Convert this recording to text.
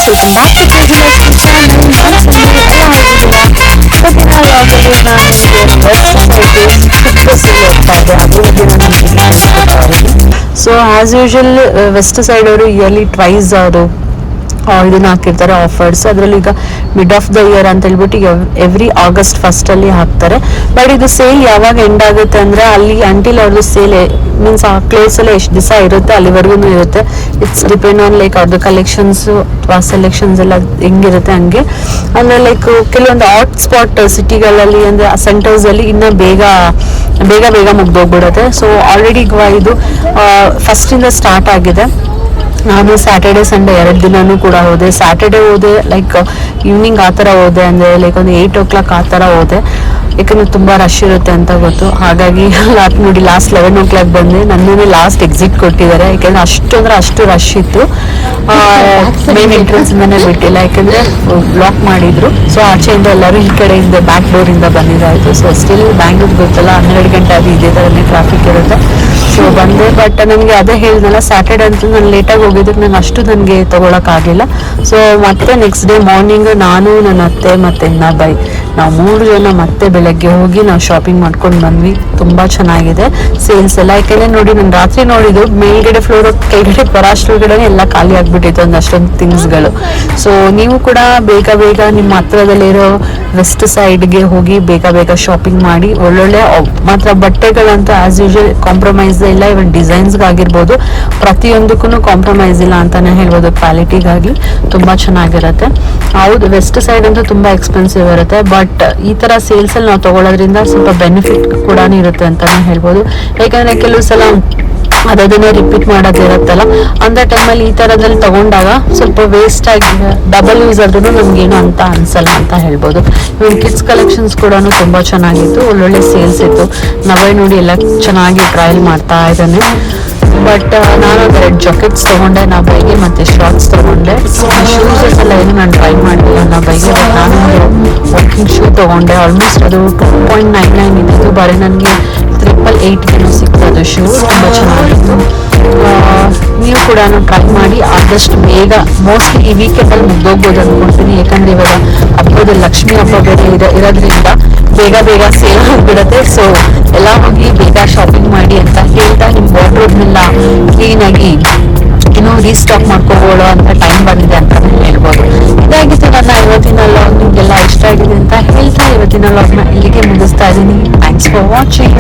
Welcome back to KG channel. ನಾನು ಸುಮ್ಮನೆ ಎಲ್ಲ ಹೋಗಿದ್ದೀರಾ. ಇವತ್ತಿನ ವ್ಲಾಗಲ್ಲಿ ನಾನು so as usual west side ಅವರು ಇಯರ್ಲಿ ಟ್ವೈಸ್ ಅವರು ಇದನ್ನ ಹಾಕಿರ್ತಾರೆ ಆಫರ್ಸ್. ಅದರಲ್ಲಿ ಈಗ ಮಿಡ್ ಆಫ್ ದ ಇಯರ್ ಅಂತ ಹೇಳ್ಬಿಟ್ಟು ಎವ್ರಿ ಆಗಸ್ಟ್ ಫಸ್ಟ್ ಅಲ್ಲಿ ಹಾಕ್ತಾರೆ. ಬಟ್ ಇದು ಸೇಲ್ ಯಾವಾಗ ಎಂಡ್ ಆಗುತ್ತೆ ಅಂದ್ರೆ ಅಲ್ಲಿ ಅಂಟಿಲ್ ಅವ್ರದ್ದು ಸೇಲ್ ಮೀನ್ಸ್ ಆ ಕ್ಲೋಸ್ ಎಲ್ಲ ಎಷ್ಟು ದಿವಸ ಇರುತ್ತೆ ಅಲ್ಲಿವರೆಗೂ ಇರುತ್ತೆ. ಇಟ್ಸ್ ಡಿಪೆಂಡ್ ಆನ್ ಲೈಕ್ ಅವ್ರದ್ದು ಕಲೆಕ್ಷನ್ಸ್ ಅಥವಾ ಸೆಲೆಕ್ಷನ್ಸ್ ಎಲ್ಲ ಹೆಂಗಿರುತ್ತೆ ಹಂಗೆ. ಅಂದ್ರೆ ಲೈಕ್ ಕೆಲವೊಂದು ಹಾಟ್ ಸ್ಪಾಟ್ ಸಿಟಿಗಳಲ್ಲಿ ಅಂದ್ರೆ ಸೆಂಟರ್ಸ್ ಅಲ್ಲಿ ಇನ್ನ ಬೇಗ ಮುಗ್ದೋಗ್ಬಿಡುತ್ತೆ. ಸೊ ಆಲ್ರೆಡಿ ಇದು ಫಸ್ಟ್ ಇಂದ ಸ್ಟಾರ್ಟ್ ಆಗಿದೆ. ನಾನು ಸ್ಯಾಟರ್ಡೆ ಸಂಡೇ 2 ದಿನನೂ ಕೂಡ ಹೋದೆ. ಸ್ಯಾಟರ್ಡೆ ಹೋದೆ ಲೈಕ್ ಈವ್ನಿಂಗ್ ಆ ಥರ ಹೋದೆ, ಅಂದರೆ ಲೈಕ್ ಒಂದು 8 o'clock ಆ ಥರ ಹೋದೆ. ಯಾಕಂದರೆ ತುಂಬ ರಶ್ ಇರುತ್ತೆ ಅಂತ ಗೊತ್ತು. ಹಾಗಾಗಿ ನೋಡಿ ಲಾಸ್ಟ್ 11 o'clock ಬಂದೆ. ನನ್ನನ್ನೇ ಲಾಸ್ಟ್ ಎಕ್ಸಿಟ್ ಕೊಟ್ಟಿದ್ದಾರೆ, ಯಾಕೆಂದರೆ ಅಷ್ಟು ರಶ್ ಇತ್ತು. ಮೇನ್ ಎಂಟ್ರೆನ್ಸ್ ಇಂದನೇ ಬಿಟ್ಟಿಲ್ಲ, ಯಾಕೆಂದರೆ ಬ್ಲಾಕ್ ಮಾಡಿದ್ರು. ಸೊ ಆಚೆಯಿಂದ ಎಲ್ಲರೂ ಈ ಕಡೆಯಿಂದ ಬ್ಯಾಕ್ ಡೋರಿಂದ ಬಂದಿದ್ದಾಯಿತು. ಸೊ ಸ್ಟಿಲ್ ಬ್ಯಾಂಗ್ಳೂರ್ ಗೊತ್ತಲ್ಲ, 12 ಗಂಟೆ ಅದು ಇದೇ ಥರನೇ ಟ್ರಾಫಿಕ್ ಇರುತ್ತೆ. ಸೊ ಬಂದೆ. ಬಟ್ ನನಗೆ ಅದೇ ಹೇಳಿದ್ನಲ್ಲ, ಸ್ಯಾಟರ್ಡೆ ಅಂತ ನಾನು ಲೇಟಾಗಿ ಹೋಗಿದ್ದಕ್ಕೆ ನಾನು ಅಷ್ಟು ನನಗೆ ತೊಗೊಳಕ್ಕಾಗಲಿಲ್ಲ. ಸೊ ಮತ್ತೆ ನೆಕ್ಸ್ಟ್ ಡೇ ಮಾರ್ನಿಂಗ್ ನಾನು, ನನ್ನ ಅತ್ತೆ ಮತ್ತು ಇನ್ನೊಬ್ಬಾಯಿ ನಾವು 3 ಜನ ಮತ್ತೆ ಬೆಳಗ್ಗೆ ಹೋಗಿ ನಾವು ಶಾಪಿಂಗ್ ಮಾಡ್ಕೊಂಡು ಬಂದ್ವಿ. ತುಂಬ ಚೆನ್ನಾಗಿದೆ ಸೇಲ್ಸ್ ಎಲ್ಲ. ಯಾಕೆಂದರೆ ನೋಡಿ, ನಾನು ರಾತ್ರಿ ನೋಡಿದ್ದು ಮೇಲ್ಗಡೆ ಫ್ಲೋರ್ ಕೆಳಗಡೆ ಬರೋಷ್ಟ್ರೊಳಗಡೆ ಎಲ್ಲ ಖಾಲಿ ಆಗಿಬಿಟ್ಟಿತ್ತು ಒಂದು ಅಷ್ಟೊಂದು ಥಿಂಗ್ಸ್ಗಳು. ಸೊ ನೀವು ಕೂಡ ಬೇಗ ನಿಮ್ಮ ಹತ್ರದಲ್ಲಿರೋ ವೆಸ್ಟ್ ಸೈಡ್ಗೆ ಹೋಗಿ ಬೇಗ ಶಾಪಿಂಗ್ ಮಾಡಿ. ಒಳ್ಳೊಳ್ಳೆ ಮಾತ್ರ ಬಟ್ಟೆಗಳಂತೂ ಆಸ್ ಯೂಶುವಲ್ ಕಾಂಪ್ರಮೈಸ್ ಇಲ್ಲ. ಇವನ್ ಡಿಸೈನ್ಸ್ಗಾಗಿರ್ಬೋದು ಪ್ರತಿಯೊಂದಕ್ಕೂ ಕಾಂಪ್ರಮೈಸ್ ಇಲ್ಲ ಅಂತಾನೆ ಹೇಳ್ಬೋದು. ಕ್ವಾಲಿಟಿಗಾಗಿ ತುಂಬ ಚೆನ್ನಾಗಿರುತ್ತೆ. ಹೌದು, ವೆಸ್ಟ್ ಸೈಡ್ ಅಂತೂ ತುಂಬ ಎಕ್ಸ್ಪೆನ್ಸಿವ್ ಇರುತ್ತೆ. ಬಟ್ ಈ ಥರ ಸೇಲ್ಸಲ್ಲಿ ನಾವು ತೊಗೊಳೋದ್ರಿಂದ ಸ್ವಲ್ಪ ಬೆನಿಫಿಟ್ ಕೂಡ ಇರುತ್ತೆ ಅಂತಾನೆ ಹೇಳ್ಬೋದು. ಯಾಕಂದರೆ ಕೆಲವು ಸಲ ಅದನ್ನೇ ರಿಪೀಟ್ ಮಾಡೋದಿರುತ್ತಲ್ಲ, ಅಂಥ ಟೈಮಲ್ಲಿ ಈ ಥರದಲ್ಲಿ ತಗೊಂಡಾಗ ಸ್ವಲ್ಪ ವೇಸ್ಟ್ ಆಗಿ ಡಬಲ್ ಯೂಸ್ ಆದ್ರೂ ನಮ್ಗೇನು ಅಂತ ಅನ್ಸಲ್ಲ ಅಂತ ಹೇಳ್ಬೋದು. ಇವಾಗ ಕಿಡ್ಸ್ ಕಲೆಕ್ಷನ್ಸ್ ಕೂಡ ತುಂಬ ಚೆನ್ನಾಗಿತ್ತು, ಒಳ್ಳೊಳ್ಳೆ ಸೇಲ್ಸ್ ಇತ್ತು. ನಾವೇ ನೋಡಿ ಎಲ್ಲ ಚೆನ್ನಾಗಿ ಟ್ರಯಲ್ ಮಾಡ್ತಾ ಇದ್ದಾನೆ. ಬಟ್ ನಾನು 2 ಜಾಕೆಟ್ಸ್ ತೊಗೊಂಡೆ ನಾಬೈಗೆ, ಮತ್ತು ಶಾರ್ಟ್ಸ್ ತೊಗೊಂಡೆ. ಶೂಸಸ್ ಎಲ್ಲ ಏನು ನಾನು ಟ್ರೈ ಮಾಡಲಿಲ್ಲ ನಾಬೈಗೆ. ಬಟ್ ನಾನು ವಾಕಿಂಗ್ ಶೂ ತೊಗೊಂಡೆ. ಆಲ್ಮೋಸ್ಟ್ ಅದು 2.99 ಇದ್ದಿದ್ದು, ಬರೀ ನನಗೆ 888 ಸಿಗ್ತದೆ ಶೂ. ತುಂಬ ಚೆನ್ನಾಗಿತ್ತು. ನೀವು ಕೂಡ ಟ್ರೈ ಮಾಡಿ. ಆದಷ್ಟು ಬೇಗ ಮೋಸ್ಟ್ಲಿ ಈ ವೀಕೆಂಡಲ್ಲಿ ಮುಗ್ದೋಗ್ಬೋದು ಅಂದ್ಕೊಳ್ತೀನಿ. ಯಾಕಂದರೆ ಇವಾಗ ಹಬ್ಬದ ಲಕ್ಷ್ಮೀ ಹಬ್ಬ ಬೇರೆ ಇರೋದ್ರಿಂದ ಬೇಗ ಸೇಲ್ ಆಗಿಬಿಡುತ್ತೆ. ಸೊ ಎಲ್ಲ ಹೋಗಿ ಬೇಗ ಶಾಪಿಂಗ್ ಮಾಡಿ ಅಂತ ಹೇಳ್ತಾ, ನಿಮ್ಮ ವಾರ್ಡ್ರೋಬ್ನೆಲ್ಲ ಕ್ಲೀನಾಗಿ ಇನ್ನೂ ರೀಸ್ಟಾಕ್ ಮಾಡ್ಕೋಬೋಳು ಅಂತ ಟೈಮ್ ಬಂದಿದೆ ಅಂತಲೇ ಹೇಳ್ಬೋದು. ಇದಾಗಿತ್ತು ನನ್ನ ಇವತ್ತಿನ ಲಾಗ್. ನಿಮಗೆಲ್ಲ ಇಷ್ಟ ಆಗಿದೆ ಅಂತ ಹೇಳ್ತಾ ಇವತ್ತಿನ ಲಾಗ್ನ ಇಲ್ಲಿಗೆ ಮುಗಿಸ್ತಾ ಇದ್ದೀನಿ. Thanks for watching.